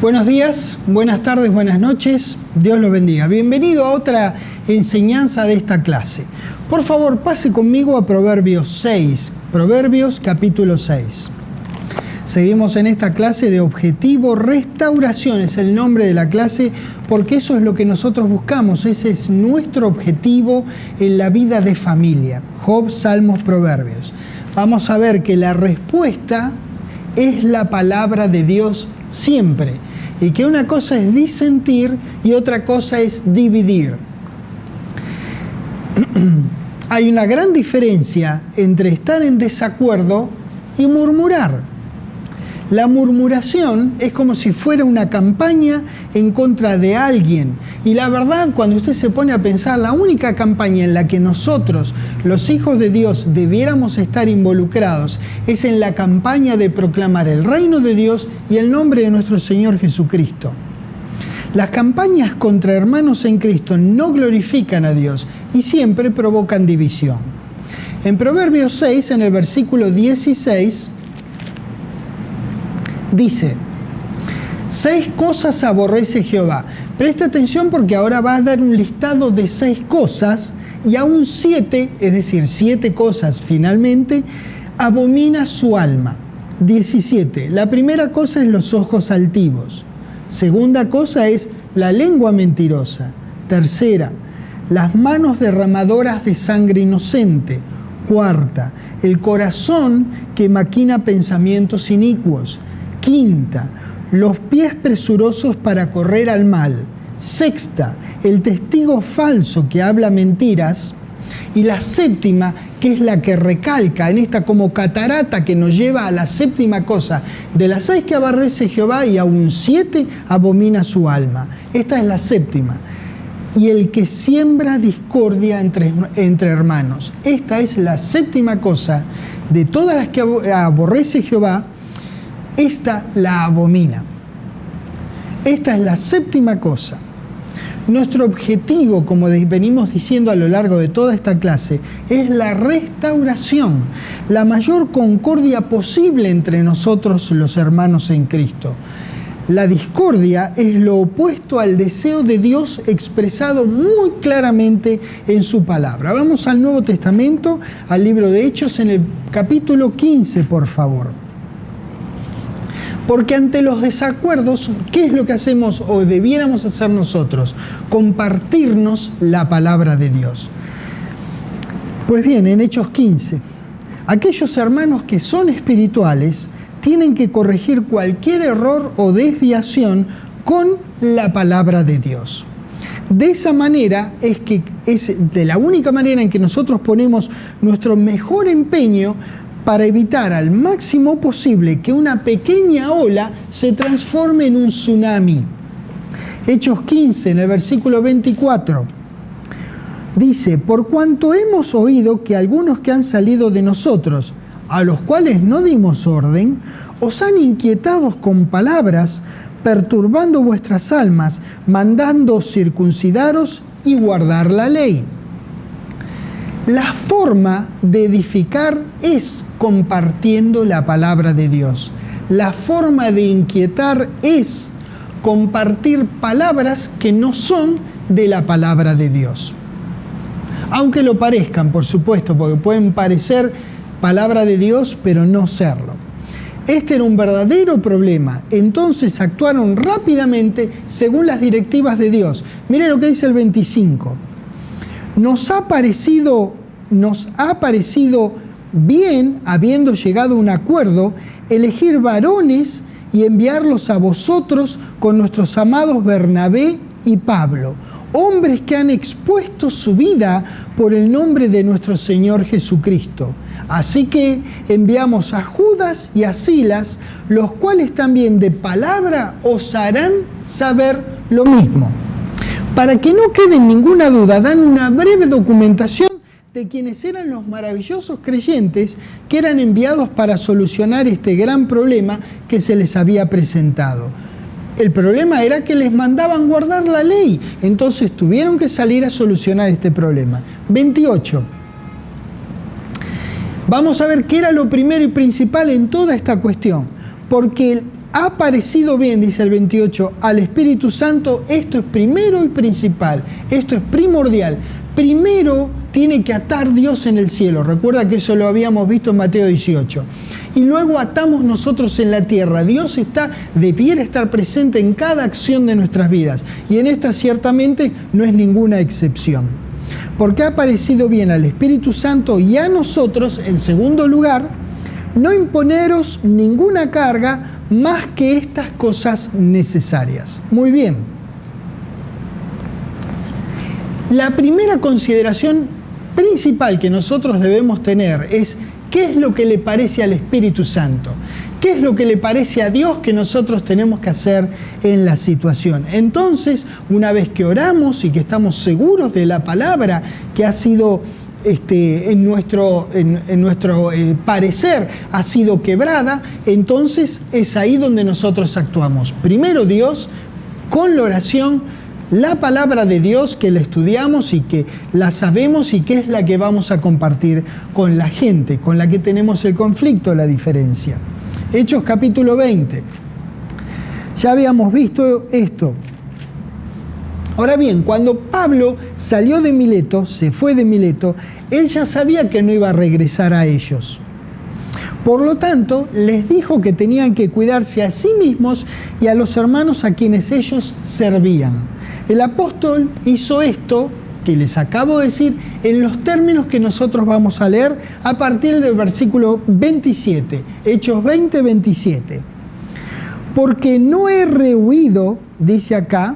Buenos días, buenas tardes, buenas noches, Dios los bendiga. Bienvenido a otra enseñanza de esta clase. Por favor, pase conmigo a Proverbios 6, Proverbios capítulo 6. Seguimos en esta clase de objetivo restauración, es el nombre de la clase, porque eso es lo que nosotros buscamos, ese es nuestro objetivo en la vida de familia. Job, Salmos, Proverbios. Vamos a ver que la respuesta es la palabra de Dios siempre, y que una cosa es disentir y otra cosa es dividir. Hay una gran diferencia entre estar en desacuerdo y murmurar. La murmuración es como si fuera una campaña en contra de alguien. Y la verdad, cuando usted se pone a pensar, la única campaña en la que nosotros, los hijos de Dios, debiéramos estar involucrados es en la campaña de proclamar el reino de Dios y el nombre de nuestro Señor Jesucristo. Las campañas contra hermanos en Cristo no glorifican a Dios y siempre provocan división. En Proverbios 6, en el versículo 16, dice: 6 cosas aborrece Jehová. Presta atención porque ahora va a dar un listado de 6 cosas y aún 7, es decir, 7 cosas finalmente, abomina su alma. 17. La primera cosa es los ojos altivos. Segunda cosa es la lengua mentirosa. Tercera, las manos derramadoras de sangre inocente. Cuarta, el corazón que maquina pensamientos inicuos. Quinta, los pies presurosos para correr al mal. Sexta, el testigo falso que habla mentiras. Y la séptima, que es la que recalca en esta como catarata que nos lleva a la séptima cosa. De las 6 que aborrece Jehová y aún 7 abomina su alma. Esta es la séptima. Y el que siembra discordia entre hermanos. Esta es la séptima cosa de todas las que aborrece Jehová. Esta la abomina. Esta es la séptima cosa. Nuestro objetivo, como venimos diciendo a lo largo de toda esta clase, es la restauración, la mayor concordia posible entre nosotros los hermanos en Cristo. La discordia es lo opuesto al deseo de Dios expresado muy claramente en su palabra. Vamos al Nuevo Testamento, al libro de Hechos, en el capítulo 15, por favor. Porque ante los desacuerdos, ¿qué es lo que hacemos o debiéramos hacer nosotros? Compartirnos la palabra de Dios. Pues bien, en Hechos 15, aquellos hermanos que son espirituales tienen que corregir cualquier error o desviación con la palabra de Dios. De esa manera es de la única manera en que nosotros ponemos nuestro mejor empeño para evitar al máximo posible que una pequeña ola se transforme en un tsunami. Hechos 15, en el versículo 24, dice: por cuanto hemos oído que algunos que han salido de nosotros, a los cuales no dimos orden, os han inquietado con palabras, perturbando vuestras almas, mandando circuncidaros y guardar la ley. La forma de edificar es compartiendo la palabra de Dios. La forma de inquietar es compartir palabras que no son de la palabra de Dios. Aunque lo parezcan, por supuesto, porque pueden parecer palabra de Dios, pero no serlo. Este era un verdadero problema. Entonces actuaron rápidamente según las directivas de Dios. Mire lo que dice el 25. Nos ha parecido bien, habiendo llegado a un acuerdo, elegir varones y enviarlos a vosotros con nuestros amados Bernabé y Pablo, hombres que han expuesto su vida por el nombre de nuestro Señor Jesucristo. Así que enviamos a Judas y a Silas, los cuales también de palabra os harán saber lo mismo. Para que no quede ninguna duda, dan una breve documentación de quienes eran los maravillosos creyentes que eran enviados para solucionar este gran problema que se les había presentado. El problema era que les mandaban guardar la ley, entonces tuvieron que salir a solucionar este problema. 28. Vamos a ver qué era lo primero y principal en toda esta cuestión, porque ha parecido bien, dice el 28, al Espíritu Santo, esto es primero y principal, esto es primordial. Primero tiene que atar Dios en el cielo, recuerda que eso lo habíamos visto en Mateo 18. Y luego atamos nosotros en la tierra. Dios debiera estar presente en cada acción de nuestras vidas, y en esta ciertamente no es ninguna excepción. Porque ha parecido bien al Espíritu Santo y a nosotros, en segundo lugar, no imponeros ninguna carga más que estas cosas necesarias. Muy bien. La primera consideración principal que nosotros debemos tener es qué es lo que le parece al Espíritu Santo, qué es lo que le parece a Dios que nosotros tenemos que hacer en la situación. Entonces, una vez que oramos y que estamos seguros de la palabra que ha sido en nuestro parecer ha sido quebrada, entonces es ahí donde nosotros actuamos. Primero Dios, con la oración, la palabra de Dios que la estudiamos y que la sabemos y que es la que vamos a compartir con la gente, con la que tenemos el conflicto, la diferencia. Hechos capítulo 20. Ya habíamos visto esto. Ahora bien, cuando Pablo salió de Mileto, se fue de Mileto, él ya sabía que no iba a regresar a ellos. Por lo tanto, les dijo que tenían que cuidarse a sí mismos y a los hermanos a quienes ellos servían. El apóstol hizo esto que les acabo de decir en los términos que nosotros vamos a leer a partir del versículo 27, Hechos 20, 27. Porque no he rehuido, dice acá,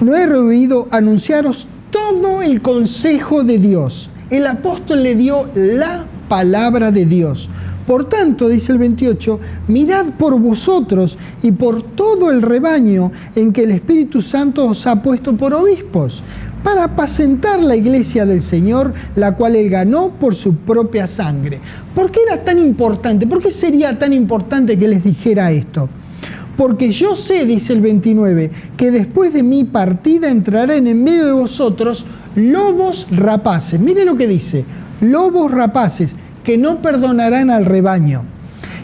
no he rehuido anunciaros todo el consejo de Dios. El apóstol le dio la palabra de Dios. Por tanto, dice el 28, mirad por vosotros y por todo el rebaño en que el Espíritu Santo os ha puesto por obispos, para apacentar la iglesia del Señor, la cual él ganó por su propia sangre. ¿Por qué era tan importante? ¿Por qué sería tan importante que les dijera esto? Porque yo sé, dice el 29, que después de mi partida entrarán en medio de vosotros lobos rapaces. Mire lo que dice, lobos rapaces, que no perdonarán al rebaño.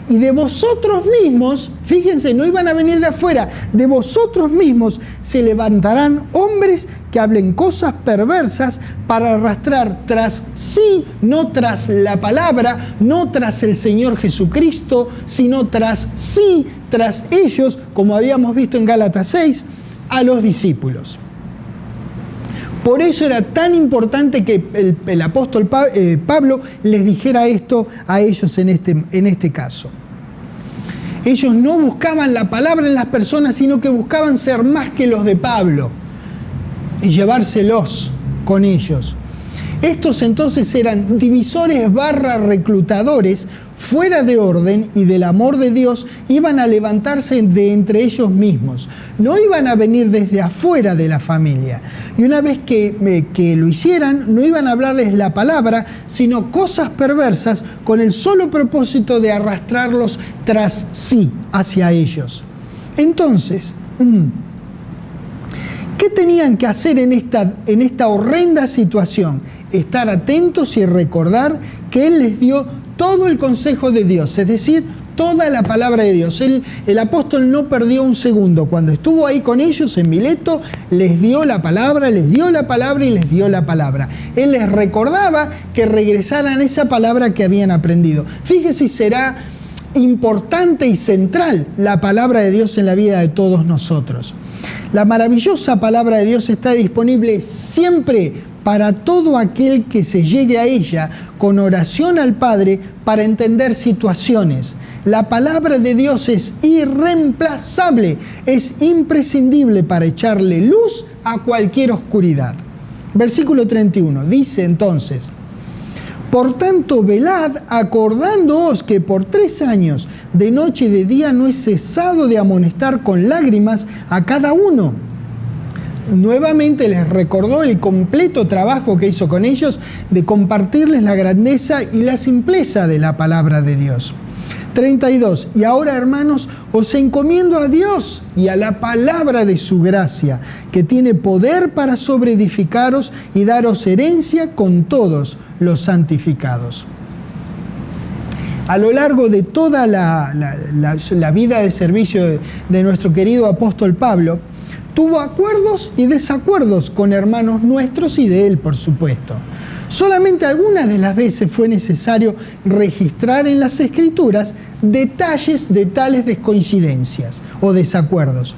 Y de vosotros mismos, fíjense, no iban a venir de afuera, de vosotros mismos se levantarán hombres que hablen cosas perversas para arrastrar tras sí, no tras la palabra, no tras el Señor Jesucristo, sino tras sí, tras ellos, como habíamos visto en Gálatas 6, a los discípulos. Por eso era tan importante que el apóstol Pablo les dijera esto a ellos en este caso. Ellos no buscaban la palabra en las personas, sino que buscaban ser más que los de Pablo y llevárselos con ellos. Estos entonces eran divisores / reclutadores fuera de orden y del amor de Dios, iban a levantarse de entre ellos mismos. No iban a venir desde afuera de la familia. Y una vez que lo hicieran, no iban a hablarles la palabra, sino cosas perversas con el solo propósito de arrastrarlos tras sí, hacia ellos. Entonces, ¿qué tenían que hacer en esta horrenda situación? Estar atentos y recordar que Él les dio todo el consejo de Dios, es decir, toda la palabra de Dios. El apóstol no perdió un segundo. Cuando estuvo ahí con ellos en Mileto, les dio la palabra, les dio la palabra y les dio la palabra. Él les recordaba que regresaran esa palabra que habían aprendido. Fíjese, será importante y central la palabra de Dios en la vida de todos nosotros. La maravillosa palabra de Dios está disponible siempre para todo aquel que se llegue a ella con oración al Padre para entender situaciones. La palabra de Dios es irreemplazable, es imprescindible para echarle luz a cualquier oscuridad. Versículo 31, dice entonces: por tanto, velad, acordándoos que por 3 años, de noche y de día, no he cesado de amonestar con lágrimas a cada uno. Nuevamente les recordó el completo trabajo que hizo con ellos de compartirles la grandeza y la simpleza de la palabra de Dios. 32. Y ahora, hermanos, os encomiendo a Dios y a la palabra de su gracia, que tiene poder para sobreedificaros y daros herencia con todos los santificados. A lo largo de toda la vida de servicio de nuestro querido apóstol Pablo, tuvo acuerdos y desacuerdos con hermanos nuestros y de él, por supuesto. Solamente algunas de las veces fue necesario registrar en las Escrituras detalles de tales descoincidencias o desacuerdos.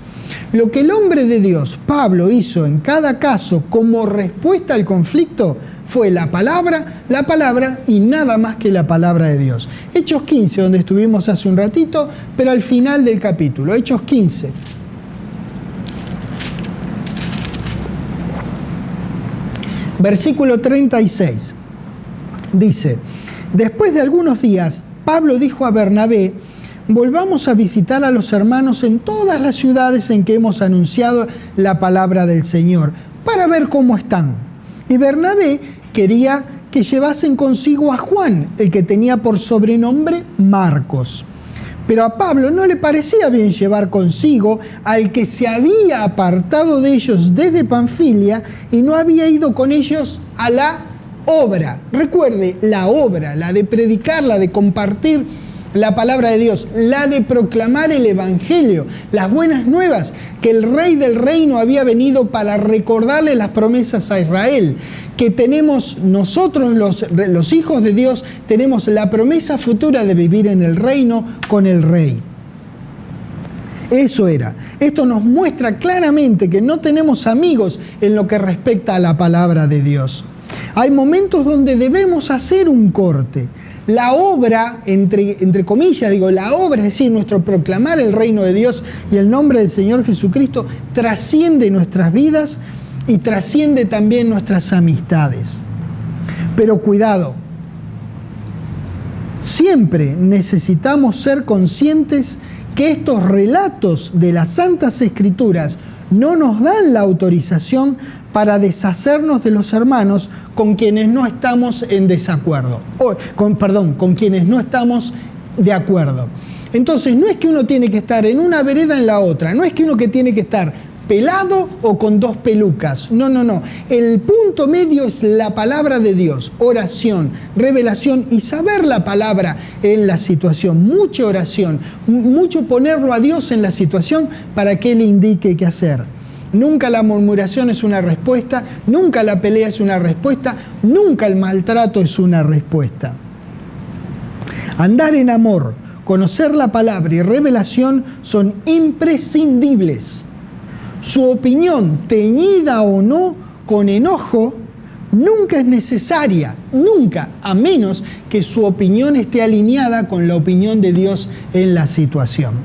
Lo que el hombre de Dios, Pablo, hizo en cada caso como respuesta al conflicto fue la palabra y nada más que la palabra de Dios. Hechos 15, donde estuvimos hace un ratito, pero al final del capítulo. Hechos 15. Versículo 36. Dice: después de algunos días, Pablo dijo a Bernabé: volvamos a visitar a los hermanos en todas las ciudades en que hemos anunciado la palabra del Señor, para ver cómo están. Y Bernabé quería que llevasen consigo a Juan, el que tenía por sobrenombre Marcos. Pero a Pablo no le parecía bien llevar consigo al que se había apartado de ellos desde Panfilia y no había ido con ellos a la obra. Recuerde, la obra, la de predicar, la de compartir la palabra de Dios, la de proclamar el Evangelio, las buenas nuevas, que el Rey del Reino había venido para recordarle las promesas a Israel, que tenemos nosotros los hijos de Dios, tenemos la promesa futura de vivir en el reino con el Rey. Eso era. Esto nos muestra claramente que no tenemos amigos en lo que respecta a la palabra de Dios. Hay momentos donde debemos hacer un corte. La obra, entre comillas, la obra, es decir, nuestro proclamar el reino de Dios y el nombre del Señor Jesucristo, trasciende nuestras vidas y trasciende también nuestras amistades. Pero cuidado, siempre necesitamos ser conscientes que estos relatos de las Santas Escrituras no nos dan la autorización para deshacernos de los hermanos con quienes no estamos en desacuerdo, con quienes no estamos de acuerdo. Entonces, no es que uno tiene que estar en una vereda en la otra, no es que uno que tiene que estar pelado o con dos pelucas, no. El punto medio es la palabra de Dios, oración, revelación y saber la palabra en la situación, mucha oración, mucho ponerlo a Dios en la situación para que Él indique qué hacer. Nunca la murmuración es una respuesta, nunca la pelea es una respuesta, nunca el maltrato es una respuesta. Andar en amor, conocer la palabra y revelación son imprescindibles. Su opinión, teñida o no con enojo, nunca es necesaria, nunca, a menos que su opinión esté alineada con la opinión de Dios en la situación.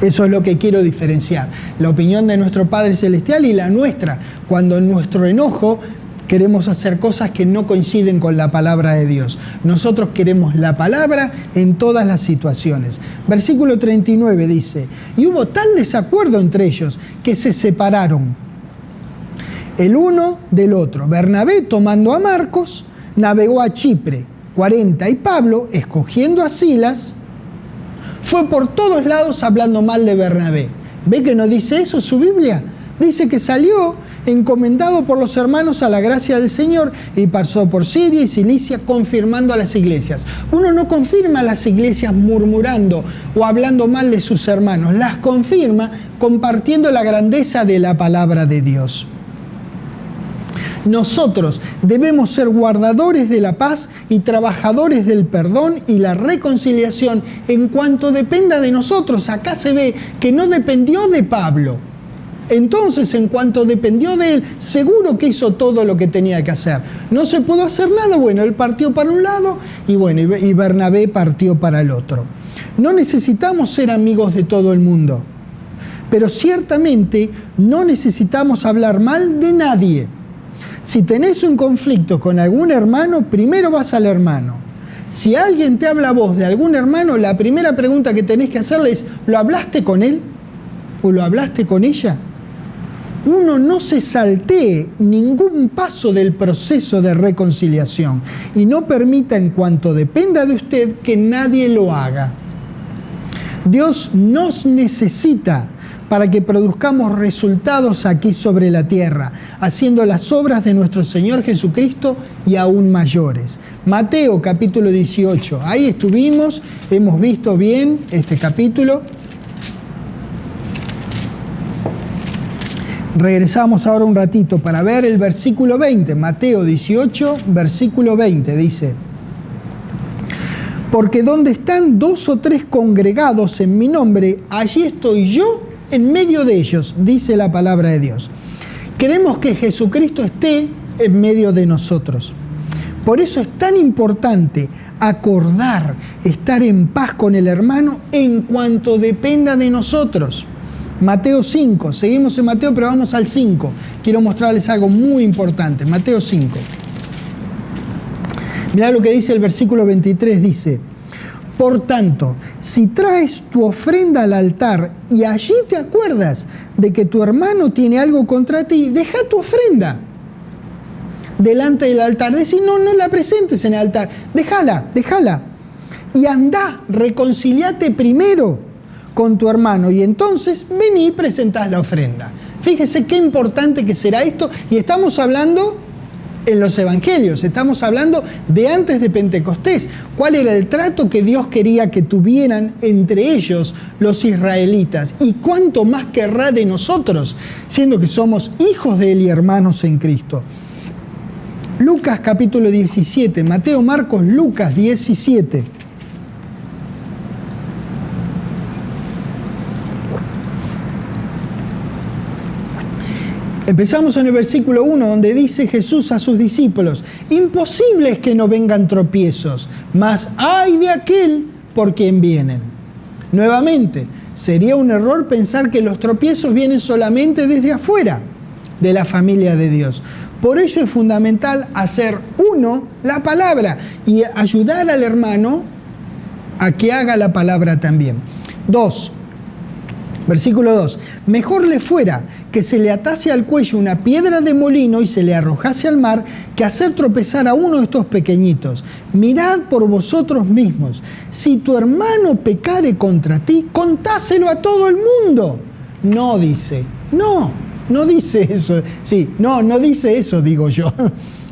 Eso es lo que quiero diferenciar, la opinión de nuestro Padre Celestial y la nuestra, cuando en nuestro enojo queremos hacer cosas que no coinciden con la palabra de Dios. Nosotros queremos la palabra en todas las situaciones. Versículo 39 dice: y hubo tal desacuerdo entre ellos que se separaron el uno del otro. Bernabé, tomando a Marcos, navegó a Chipre, 40, y Pablo, escogiendo a Silas, fue por todos lados hablando mal de Bernabé. ¿Ve que no dice eso su Biblia? Dice que salió encomendado por los hermanos a la gracia del Señor y pasó por Siria y Cilicia confirmando a las iglesias. Uno no confirma a las iglesias murmurando o hablando mal de sus hermanos, las confirma compartiendo la grandeza de la palabra de Dios. Nosotros debemos ser guardadores de la paz y trabajadores del perdón y la reconciliación en cuanto dependa de nosotros. Acá se ve que no dependió de Pablo. Entonces, en cuanto dependió de él, seguro que hizo todo lo que tenía que hacer. No se pudo hacer nada, bueno, él partió para un lado y Bernabé partió para el otro. No necesitamos ser amigos de todo el mundo, pero ciertamente no necesitamos hablar mal de nadie. Si tenés un conflicto con algún hermano, primero vas al hermano. Si alguien te habla a vos de algún hermano, la primera pregunta que tenés que hacerle es: ¿lo hablaste con él? ¿O lo hablaste con ella? Uno no se saltee ningún paso del proceso de reconciliación y no permita, en cuanto dependa de usted, que nadie lo haga. Dios nos necesita para que produzcamos resultados aquí sobre la tierra, haciendo las obras de nuestro Señor Jesucristo y aún mayores. Mateo capítulo 18, ahí estuvimos, hemos visto bien este capítulo. Regresamos ahora un ratito para ver el versículo 20, Mateo 18, versículo 20, dice: porque donde están 2 o 3 congregados en mi nombre, allí estoy yo en medio de ellos, dice la palabra de Dios. Queremos que Jesucristo esté en medio de nosotros. Por eso es tan importante acordar, estar en paz con el hermano en cuanto dependa de nosotros. Mateo 5, seguimos en Mateo, pero vamos al 5. Quiero mostrarles algo muy importante. Mateo 5. Mirá lo que dice el versículo 23, dice: por tanto, si traes tu ofrenda al altar y allí te acuerdas de que tu hermano tiene algo contra ti, deja tu ofrenda delante del altar. Decís, no la presentes en el altar, déjala. Y andá, reconciliate primero con tu hermano y entonces vení y presentás la ofrenda. Fíjese qué importante que será esto, y estamos hablando en los evangelios, estamos hablando de antes de Pentecostés. ¿Cuál era el trato que Dios quería que tuvieran entre ellos los israelitas? ¿Y cuánto más querrá de nosotros, siendo que somos hijos de Él y hermanos en Cristo? Lucas capítulo 17, Mateo, Marcos, Lucas 17. Empezamos en el versículo 1, donde dice Jesús a sus discípulos: imposible es que no vengan tropiezos, mas ay de aquel por quien vienen. Nuevamente, sería un error pensar que los tropiezos vienen solamente desde afuera de la familia de Dios. Por ello es fundamental hacer la palabra y ayudar al hermano a que haga la palabra también. 2. Versículo 2. Mejor le fuera que se le atase al cuello una piedra de molino y se le arrojase al mar, que hacer tropezar a uno de estos pequeñitos. Mirad por vosotros mismos. Si tu hermano pecare contra ti, contáselo a todo el mundo. No dice eso. Sí, no dice eso, digo yo.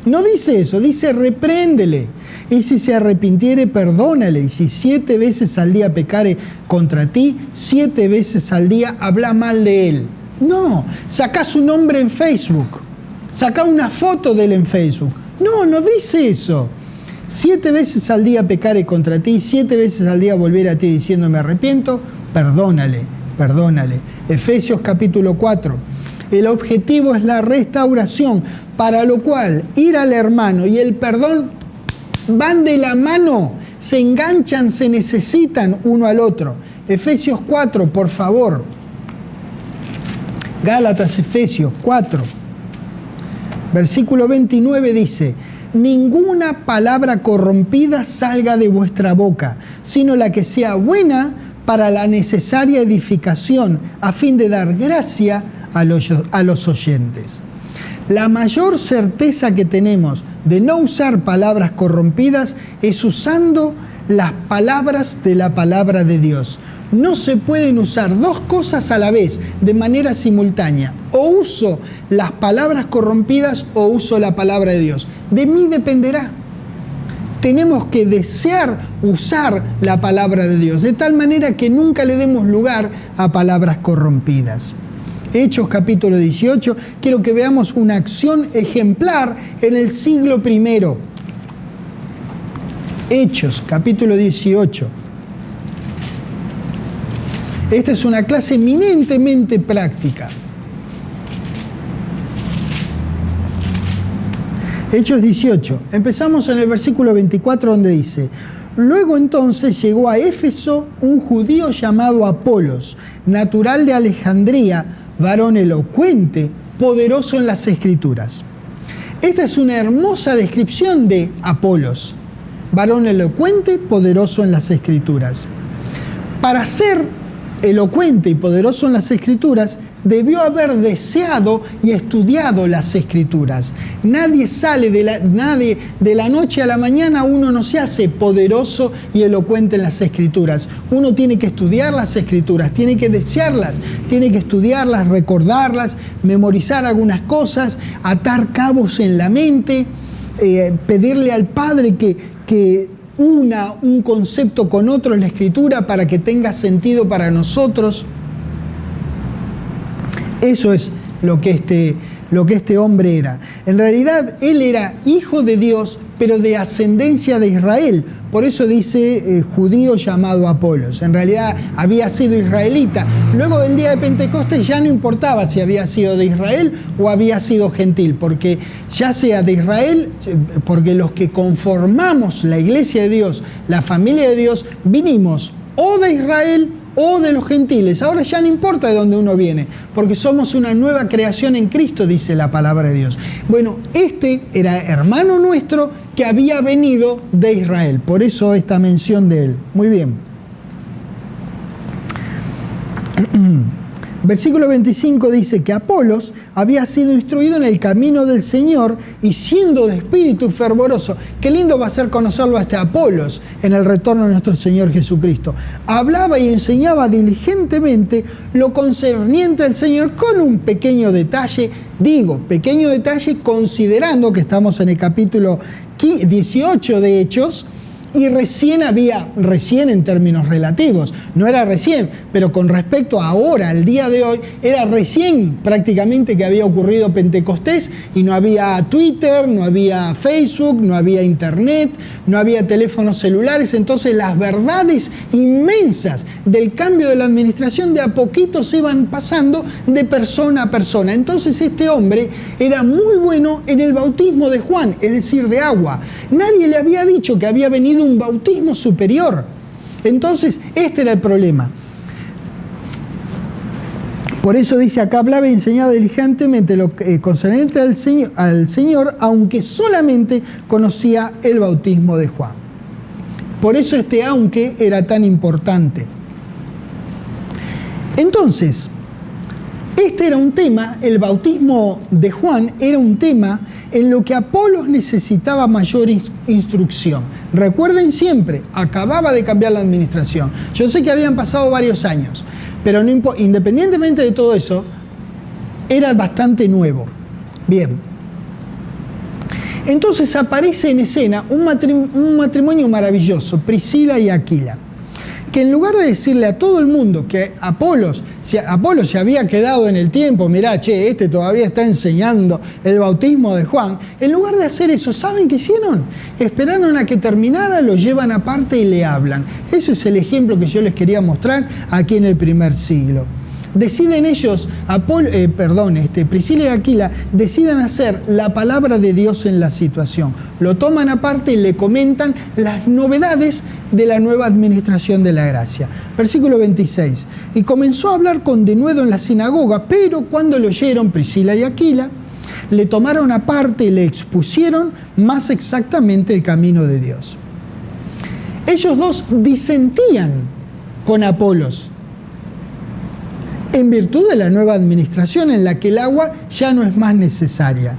No dice eso, dice repréndele. Y si se arrepintiere, perdónale. Y si 7 veces al día pecare contra ti, 7 veces al día habla mal de él. No, sacá su nombre en Facebook. Sacá una foto de él en Facebook. No dice eso. 7 veces al día pecare contra ti, 7 veces al día volver a ti diciendo me arrepiento, perdónale. Efesios capítulo 4. El objetivo es la restauración, para lo cual ir al hermano y el perdón van de la mano, se enganchan, se necesitan uno al otro. Efesios 4, por favor. Gálatas, Efesios 4. Versículo 29 dice: ninguna palabra corrompida salga de vuestra boca, sino la que sea buena para la necesaria edificación, a fin de dar gracia a los oyentes. La mayor certeza que tenemos de no usar palabras corrompidas es usando las palabras de la palabra de Dios. No se pueden usar 2 cosas a la vez de manera simultánea. O uso las palabras corrompidas o uso la palabra de Dios. De mí dependerá. Tenemos que desear usar la palabra de Dios, de tal manera que nunca le demos lugar a palabras corrompidas. Hechos capítulo 18, quiero que veamos una acción ejemplar en el siglo I. Hechos capítulo 18. Esta es una clase eminentemente práctica. Hechos 18. Empezamos en el versículo 24, donde dice: luego entonces llegó a Éfeso un judío llamado Apolos, natural de Alejandría, varón elocuente, poderoso en las Escrituras. Esta es una hermosa descripción de Apolos, varón elocuente, poderoso en las Escrituras. Para ser elocuente y poderoso en las Escrituras, debió haber deseado y estudiado las Escrituras. Nadie de la noche a la mañana, uno no se hace poderoso y elocuente en las Escrituras. Uno tiene que estudiar las Escrituras, tiene que desearlas, tiene que estudiarlas, recordarlas, memorizar algunas cosas, atar cabos en la mente, pedirle al Padre que una un concepto con otro en la Escritura para que tenga sentido para nosotros. Eso es lo que este hombre era. En realidad, él era hijo de Dios, pero de ascendencia de Israel. Por eso dice judío llamado Apolos. En realidad había sido israelita. Luego del día de Pentecostés ya no importaba si había sido de Israel o había sido gentil, porque ya sea de Israel, porque los que conformamos la iglesia de Dios, la familia de Dios, vinimos o de Israel o de los gentiles. Ahora ya no importa de dónde uno viene, porque somos una nueva creación en Cristo, dice la palabra de Dios. Bueno, este era hermano nuestro que había venido de Israel, por eso esta mención de él. Muy bien. Versículo 25 dice que Apolos había sido instruido en el camino del Señor y siendo de espíritu fervoroso. Qué lindo va a ser conocerlo a este Apolos en el retorno de nuestro Señor Jesucristo. Hablaba y enseñaba diligentemente lo concerniente al Señor con un pequeño detalle. Digo, pequeño detalle considerando que estamos en el capítulo 18 de Hechos, y recién en términos relativos, no era recién, pero con respecto a ahora, al día de hoy, era recién prácticamente que había ocurrido Pentecostés y no había Twitter, no había Facebook, no había Internet, no había teléfonos celulares. Entonces las verdades inmensas del cambio de la administración de a poquito se iban pasando de persona a persona. Entonces este hombre era muy bueno en el bautismo de Juan, es decir, de agua. Nadie le había dicho que había venido un bautismo superior. Entonces, este era el problema. Por eso dice acá, hablaba y enseñaba diligentemente lo concerniente al Señor, aunque solamente conocía el bautismo de Juan. Por eso este aunque era tan importante. Entonces, este era un tema, el bautismo de Juan era un tema en lo que Apolos necesitaba mayor instrucción. Recuerden siempre, acababa de cambiar la administración. Yo sé que habían pasado varios años, pero independientemente de todo eso, era bastante nuevo. Bien. Entonces aparece en escena un matrimonio maravilloso, Priscila y Aquila, que en lugar de decirle a todo el mundo que Apolos se había quedado en el tiempo, mirá, este todavía está enseñando el bautismo de Juan, en lugar de hacer eso, ¿saben qué hicieron? Esperaron a que terminara, lo llevan aparte y le hablan. Ese es el ejemplo que yo les quería mostrar aquí en el primer siglo. Deciden ellos, Priscila y Aquila, deciden hacer la palabra de Dios en la situación. Lo toman aparte y le comentan las novedades de la nueva administración de la gracia. Versículo 26. Y comenzó a hablar con denuedo en la sinagoga, pero cuando lo oyeron Priscila y Aquila, le tomaron aparte y le expusieron más exactamente el camino de Dios. Ellos dos disentían con Apolos, en virtud de la nueva administración en la que el agua ya no es más necesaria.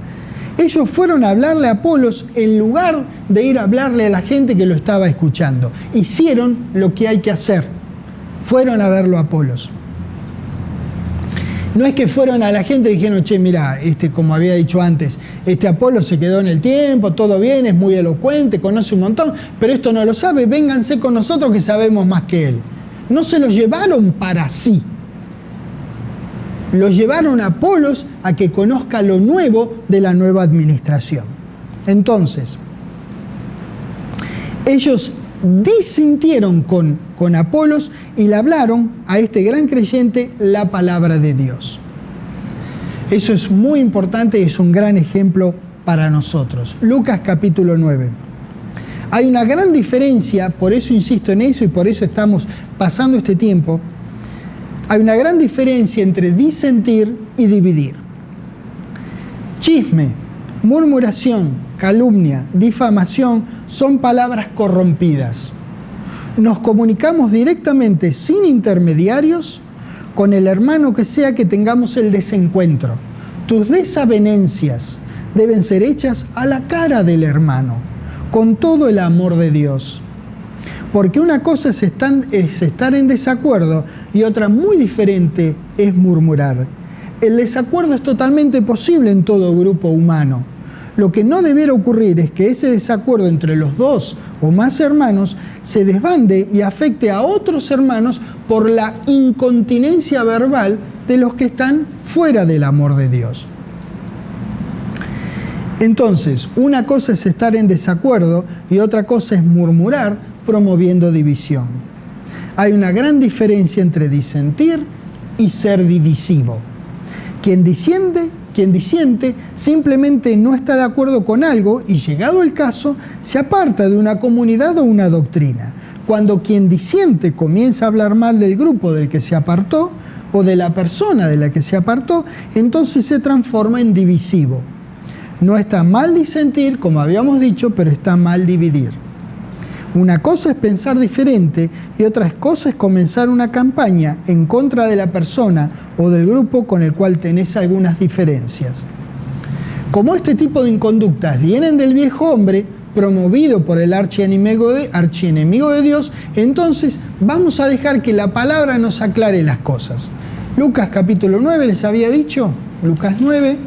Ellos fueron a hablarle a Apolos en lugar de ir a hablarle a la gente que lo estaba escuchando. Hicieron lo que hay que hacer. Fueron a verlo a Apolos. No es que fueron a la gente y dijeron, mira, como había dicho antes, Apolos se quedó en el tiempo, todo bien, es muy elocuente, conoce un montón, pero esto no lo sabe, vénganse con nosotros que sabemos más que él. No se lo llevaron para sí. Lo llevaron a Apolos a que conozca lo nuevo de la nueva administración. Entonces, ellos disintieron con Apolos y le hablaron a este gran creyente la palabra de Dios. Eso es muy importante y es un gran ejemplo para nosotros. Lucas capítulo 9. Hay una gran diferencia, por eso insisto en eso y por eso estamos pasando este tiempo. Hay una gran diferencia entre disentir y dividir. Chisme, murmuración, calumnia, difamación son palabras corrompidas. nos comunicamos directamente, sin intermediarios, con el hermano que sea que tengamos el desencuentro. Tus desavenencias deben ser hechas a la cara del hermano, con todo el amor de Dios. Porque una cosa es estar en desacuerdo y otra muy diferente es murmurar. El desacuerdo es totalmente posible en todo grupo humano. Lo que no debiera ocurrir es que ese desacuerdo entre los dos o más hermanos se desbande y afecte a otros hermanos por la incontinencia verbal de los que están fuera del amor de Dios. Entonces, una cosa es estar en desacuerdo y otra cosa es murmurar promoviendo división. Hay una gran diferencia entre disentir y ser divisivo. Quien disiente simplemente no está de acuerdo con algo y, llegado el caso, se aparta de una comunidad o una doctrina. Cuando quien disiente comienza a hablar mal del grupo del que se apartó o de la persona de la que se apartó, entonces se transforma en divisivo. No está mal disentir, como habíamos dicho, pero está mal dividir. Una cosa es pensar diferente y otra cosa es comenzar una campaña en contra de la persona o del grupo con el cual tenés algunas diferencias. Como este tipo de inconductas vienen del viejo hombre, promovido por el archienemigo de Dios, entonces vamos a dejar que la palabra nos aclare las cosas. Lucas capítulo 9, les había dicho, Lucas 9,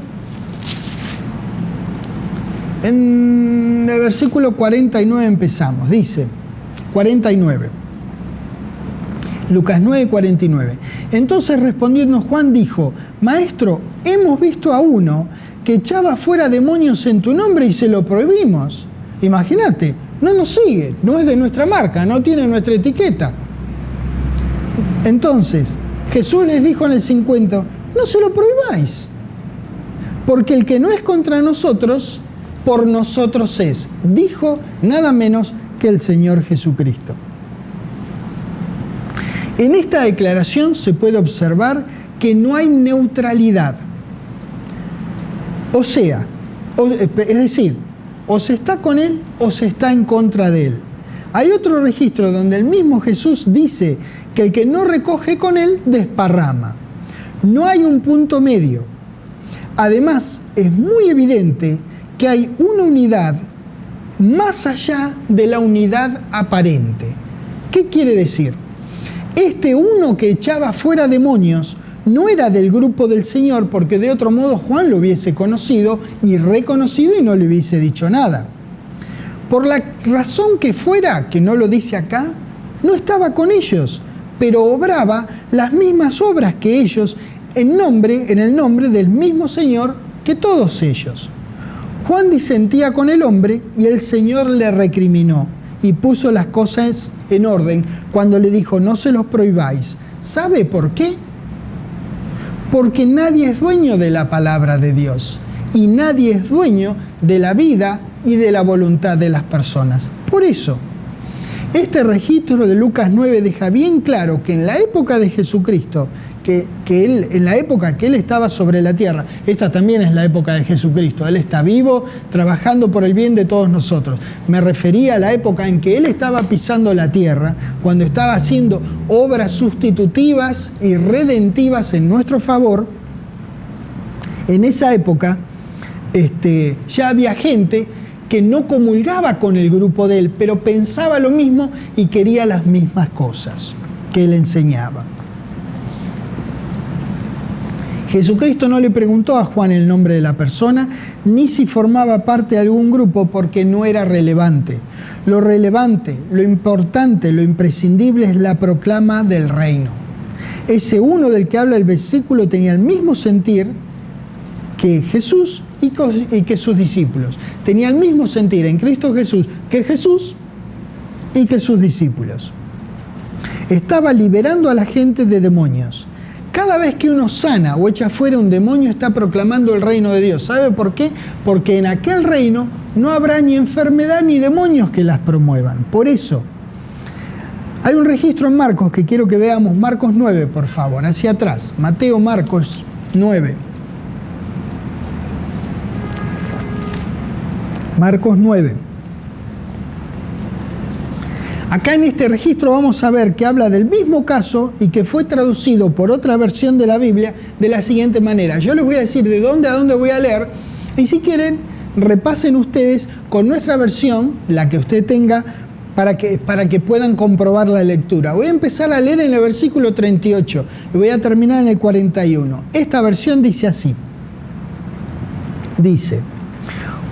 en el versículo 49 empezamos, dice, 49. Lucas 9, 49. Entonces respondiendo Juan dijo: Maestro, hemos visto a uno que echaba fuera demonios en tu nombre y se lo prohibimos. Imagínate, no nos sigue, no es de nuestra marca, no tiene nuestra etiqueta. Entonces Jesús les dijo en el 50, no se lo prohibáis, porque el que no es contra nosotros, por nosotros es, dijo nada menos que el Señor Jesucristo. En esta declaración se puede observar que no hay neutralidad. O sea, es decir, o se está con él o se está en contra de él. Hay otro registro donde el mismo Jesús dice que el que no recoge con él desparrama. No hay un punto medio. Además, es muy evidente que hay una unidad más allá de la unidad aparente. ¿Qué quiere decir? Este uno que echaba fuera demonios no era del grupo del Señor, porque de otro modo Juan lo hubiese conocido y reconocido y no le hubiese dicho nada. Por la razón que fuera, que no lo dice acá, no estaba con ellos, pero obraba las mismas obras que ellos en el nombre del mismo Señor que todos ellos. Juan disentía con el hombre y el Señor le recriminó y puso las cosas en orden cuando le dijo: no se los prohibáis. ¿Sabe por qué? Porque nadie es dueño de la palabra de Dios y nadie es dueño de la vida y de la voluntad de las personas. Por eso, este registro de Lucas 9 deja bien claro que en la época de Jesucristo, en la época que Él estaba sobre la tierra, esta también es la época de Jesucristo, Él está vivo, trabajando por el bien de todos nosotros. Me refería a la época en que Él estaba pisando la tierra, cuando estaba haciendo obras sustitutivas y redentivas en nuestro favor. En esa época ya había gente que no comulgaba con el grupo de Él, pero pensaba lo mismo y quería las mismas cosas que Él enseñaba. Jesucristo no le preguntó a Juan el nombre de la persona, ni si formaba parte de algún grupo, porque no era relevante. Lo relevante, lo importante, lo imprescindible es la proclama del reino. Ese uno del que habla el versículo tenía el mismo sentir que Jesús y que sus discípulos. Tenía el mismo sentir en Cristo Jesús que Jesús y que sus discípulos. Estaba liberando a la gente de demonios. Cada vez que uno sana o echa fuera un demonio, está proclamando el reino de Dios. ¿Sabe por qué? Porque en aquel reino no habrá ni enfermedad ni demonios que las promuevan. Por eso, hay un registro en Marcos que quiero que veamos. Marcos 9, por favor, hacia atrás. Mateo, Marcos 9. Marcos 9. Acá en este registro vamos a ver que habla del mismo caso y que fue traducido por otra versión de la Biblia de la siguiente manera. Yo les voy a decir de dónde a dónde voy a leer, y si quieren, repasen ustedes con nuestra versión, la que usted tenga, para que puedan comprobar la lectura. Voy a empezar a leer en el versículo 38 y voy a terminar en el 41. Esta versión dice así. Dice: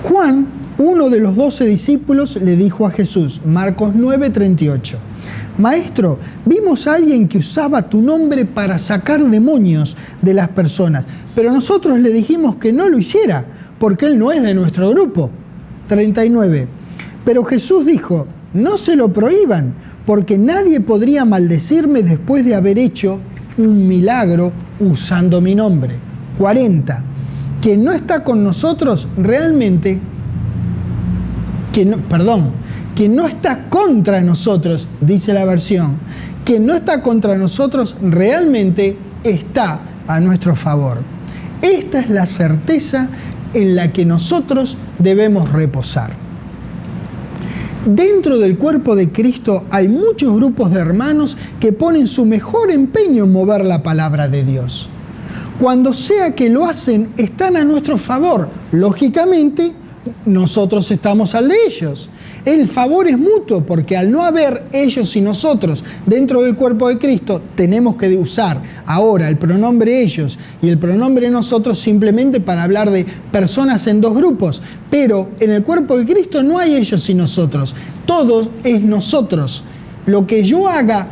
Juan, uno de los 12 discípulos, le dijo a Jesús, Marcos 9:38, Maestro, vimos a alguien que usaba tu nombre para sacar demonios de las personas, pero nosotros le dijimos que no lo hiciera, porque él no es de nuestro grupo. 39. Pero Jesús dijo, no se lo prohíban, porque nadie podría maldecirme después de haber hecho un milagro usando mi nombre. 40. Quien no está con nosotros realmente, quien no está contra nosotros, dice la versión, quien no está contra nosotros realmente está a nuestro favor. Esta es la certeza en la que nosotros debemos reposar. Dentro del cuerpo de Cristo hay muchos grupos de hermanos que ponen su mejor empeño en mover la palabra de Dios. Cuando sea que lo hacen, están a nuestro favor. Lógicamente, nosotros estamos al de ellos. El favor es mutuo, porque al no haber ellos y nosotros dentro del cuerpo de Cristo, tenemos que usar ahora el pronombre ellos y el pronombre nosotros simplemente para hablar de personas en dos grupos. Pero en el cuerpo de Cristo no hay ellos y nosotros. Todo es nosotros. Lo que yo haga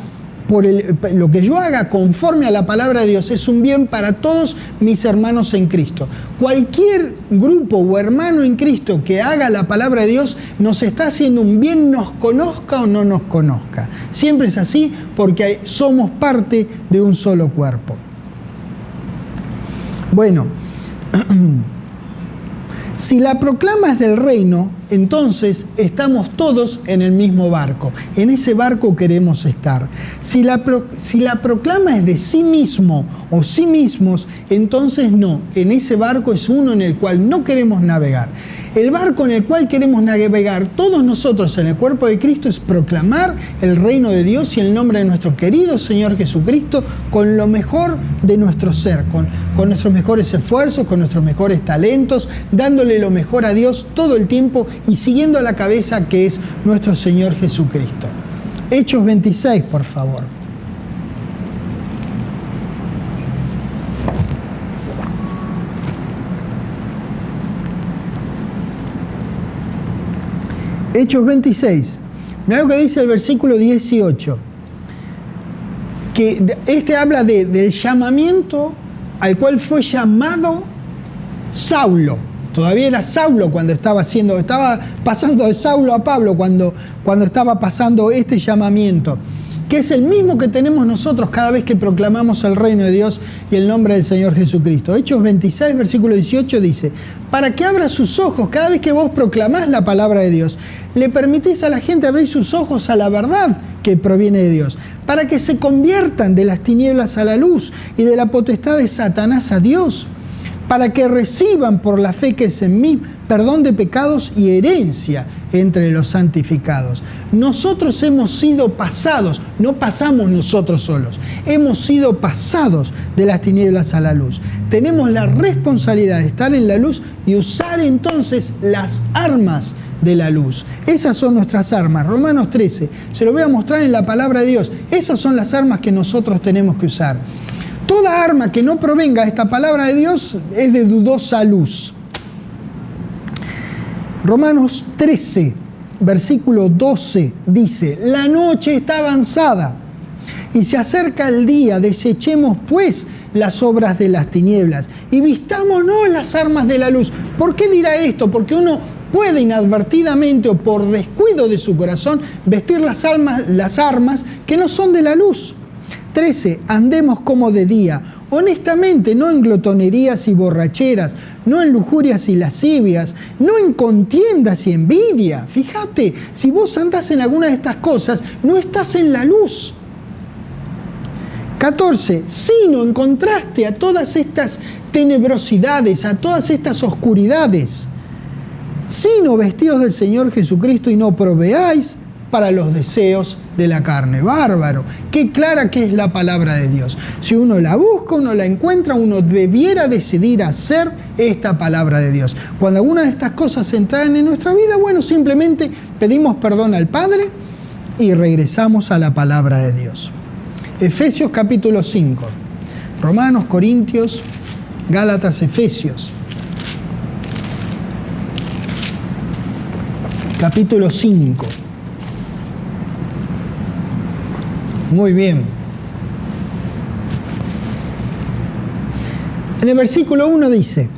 conforme a la palabra de Dios es un bien para todos mis hermanos en Cristo. Cualquier grupo o hermano en Cristo que haga la palabra de Dios nos está haciendo un bien, nos conozca o no nos conozca. Siempre es así porque somos parte de un solo cuerpo. Bueno, si la proclama es del reino, entonces estamos todos en el mismo barco. En ese barco queremos estar. Si la proclama es de sí mismo o sí mismos, entonces no. En ese barco es uno en el cual no queremos navegar. El barco en el cual queremos navegar todos nosotros en el cuerpo de Cristo es proclamar el reino de Dios y el nombre de nuestro querido Señor Jesucristo con lo mejor de nuestro ser, con nuestros mejores esfuerzos, con nuestros mejores talentos, dándole lo mejor a Dios todo el tiempo y siguiendo a la cabeza que es nuestro Señor Jesucristo. Hechos 26, por favor. Hechos 26. Mirá lo que dice el versículo 18. Que este habla del llamamiento al cual fue llamado Saulo. Todavía era Saulo cuando estaba pasando de Saulo a Pablo cuando estaba pasando este llamamiento, que es el mismo que tenemos nosotros cada vez que proclamamos el reino de Dios y el nombre del Señor Jesucristo. Hechos 26, versículo 18 dice, para que abra sus ojos, cada vez que vos proclamás la palabra de Dios, le permitís a la gente abrir sus ojos a la verdad que proviene de Dios, para que se conviertan de las tinieblas a la luz y de la potestad de Satanás a Dios, para que reciban por la fe que es en mí perdón de pecados y herencia entre los santificados. Nosotros hemos sido pasados, no pasamos nosotros solos, hemos sido pasados de las tinieblas a la luz. Tenemos la responsabilidad de estar en la luz y usar entonces las armas de la luz. Esas son nuestras armas. Romanos 13, se lo voy a mostrar en la palabra de Dios. Esas son las armas que nosotros tenemos que usar. Toda arma que no provenga de esta palabra de Dios es de dudosa luz. Romanos 13, versículo 12, dice, la noche está avanzada y se acerca el día, desechemos pues las obras de las tinieblas y vistámonos las armas de la luz. ¿Por qué dirá esto? Porque uno puede inadvertidamente o por descuido de su corazón vestir las armas que no son de la luz. 13. Andemos como de día, honestamente, no en glotonerías y borracheras, no en lujurias y lascivias, no en contiendas y envidia. Fíjate, si vos andás en alguna de estas cosas, no estás en la luz. 14. Sino en contraste a todas estas tenebrosidades, a todas estas oscuridades, sino vestidos del Señor Jesucristo y no proveáis para los deseos de la carne. Bárbaro, qué clara que es la palabra de Dios. Si uno la busca, uno la encuentra, uno debiera decidir hacer esta palabra de Dios. Cuando alguna de estas cosas entran en nuestra vida, bueno, simplemente pedimos perdón al Padre y regresamos a la palabra de Dios. Efesios capítulo 5. Romanos, Corintios, Gálatas, Efesios. Capítulo 5. Muy bien. En el versículo 1 dice: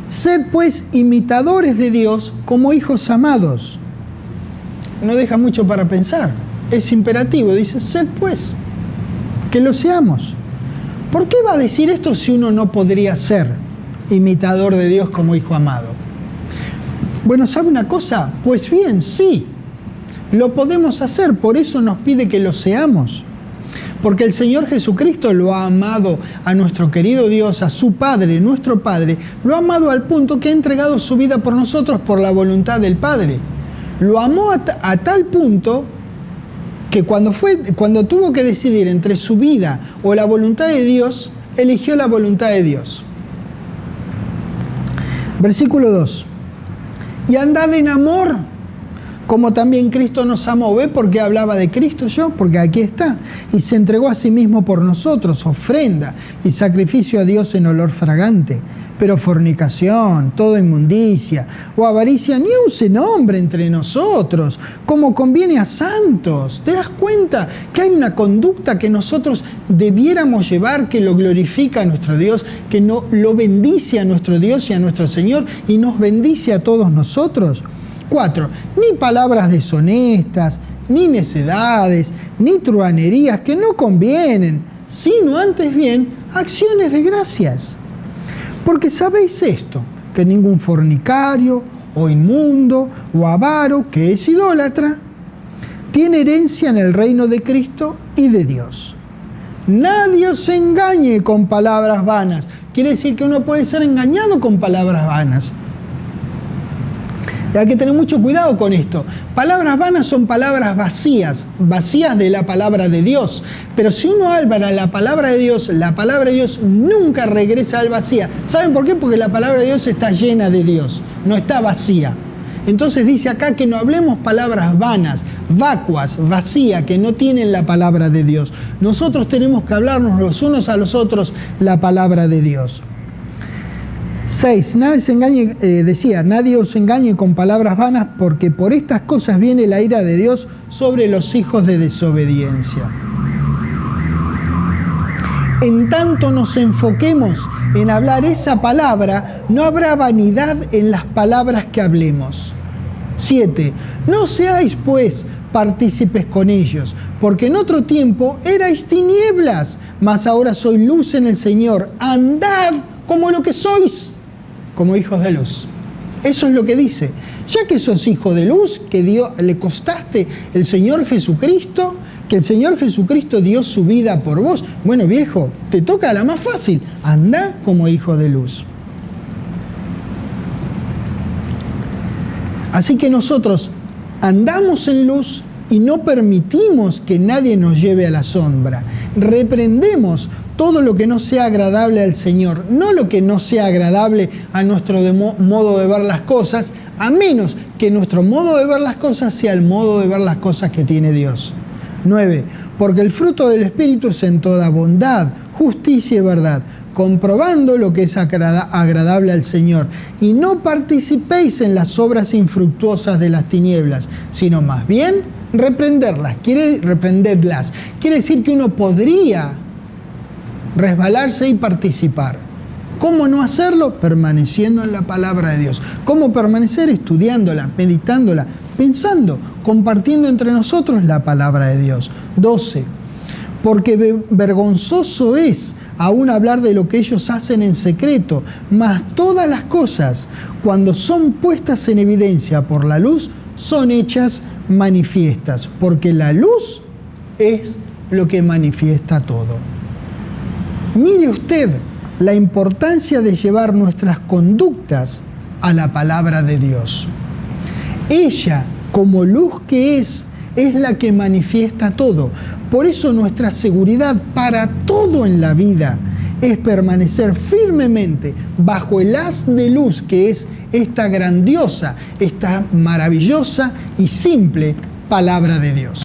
sed pues imitadores de Dios como hijos amados. No deja mucho para pensar. Es imperativo. Dice, sed pues, que lo seamos. ¿Por qué va a decir esto si uno no podría ser imitador de Dios como hijo amado? Bueno, ¿sabe una cosa? Pues bien, sí, lo podemos hacer, por eso nos pide que lo seamos. Porque el Señor Jesucristo lo ha amado a nuestro querido Dios, a su Padre, nuestro Padre, lo ha amado al punto que ha entregado su vida por nosotros por la voluntad del Padre. Lo amó a tal punto que cuando tuvo que decidir entre su vida o la voluntad de Dios, eligió la voluntad de Dios. Versículo 2. Y andad en amor, como también Cristo nos amó. ¿Ve por qué hablaba de Cristo yo? Porque aquí está. Y se entregó a sí mismo por nosotros, ofrenda y sacrificio a Dios en olor fragante. Pero fornicación, toda inmundicia o avaricia ni aun se nombre entre nosotros, como conviene a santos. ¿Te das cuenta que hay una conducta que nosotros debiéramos llevar, que lo glorifica a nuestro Dios, que no, lo bendice a nuestro Dios y a nuestro Señor y nos bendice a todos nosotros? 4. Ni palabras deshonestas, ni necedades, ni truhanerías que no convienen, sino antes bien acciones de gracias. Porque sabéis esto, que ningún fornicario, o inmundo, o avaro, que es idólatra, tiene herencia en el reino de Cristo y de Dios. Nadie os engañe con palabras vanas. Quiere decir que uno puede ser engañado con palabras vanas. Y hay que tener mucho cuidado con esto. Palabras vanas son palabras vacías de la palabra de Dios. Pero si uno álvara la palabra de Dios nunca regresa al vacía. ¿Saben por qué? Porque la palabra de Dios está llena de Dios, no está vacía. Entonces dice acá que no hablemos palabras vanas, vacuas, vacías, que no tienen la palabra de Dios. Nosotros tenemos que hablarnos los unos a los otros la palabra de Dios. 6. Nadie os engañe con palabras vanas, porque por estas cosas viene la ira de Dios sobre los hijos de desobediencia. En tanto nos enfoquemos en hablar esa palabra, no habrá vanidad en las palabras que hablemos. 7. No seáis pues partícipes con ellos, porque en otro tiempo erais tinieblas, mas ahora sois luz en el Señor. Andad como lo que sois, como hijos de luz. Eso es lo que dice. Ya que sos hijo de luz, que le costaste el Señor Jesucristo, que el Señor Jesucristo dio su vida por vos, bueno, viejo, te toca la más fácil. Andá como hijo de luz. Así que nosotros andamos en luz y no permitimos que nadie nos lleve a la sombra. Reprendemos todo lo que no sea agradable al Señor, no lo que no sea agradable a nuestro modo de ver las cosas, a menos que nuestro modo de ver las cosas sea el modo de ver las cosas que tiene Dios. 9. Porque el fruto del Espíritu es en toda bondad, justicia y verdad, comprobando lo que es agradable al Señor. Y no participéis en las obras infructuosas de las tinieblas, sino más bien reprenderlas. Quiere decir que uno podría resbalarse y participar. ¿Cómo no hacerlo? Permaneciendo en la palabra de Dios. ¿Cómo permanecer? Estudiándola, meditándola, pensando, compartiendo entre nosotros la palabra de Dios. 12. Porque vergonzoso es aún hablar de lo que ellos hacen en secreto, mas todas las cosas, cuando son puestas en evidencia por la luz, son hechas manifiestas, porque la luz es lo que manifiesta todo. Mire usted la importancia de llevar nuestras conductas a la palabra de Dios. Ella, como luz que es, es la que manifiesta todo. Por eso nuestra seguridad para todo en la vida es permanecer firmemente bajo el haz de luz que es esta grandiosa, esta maravillosa y simple palabra de Dios.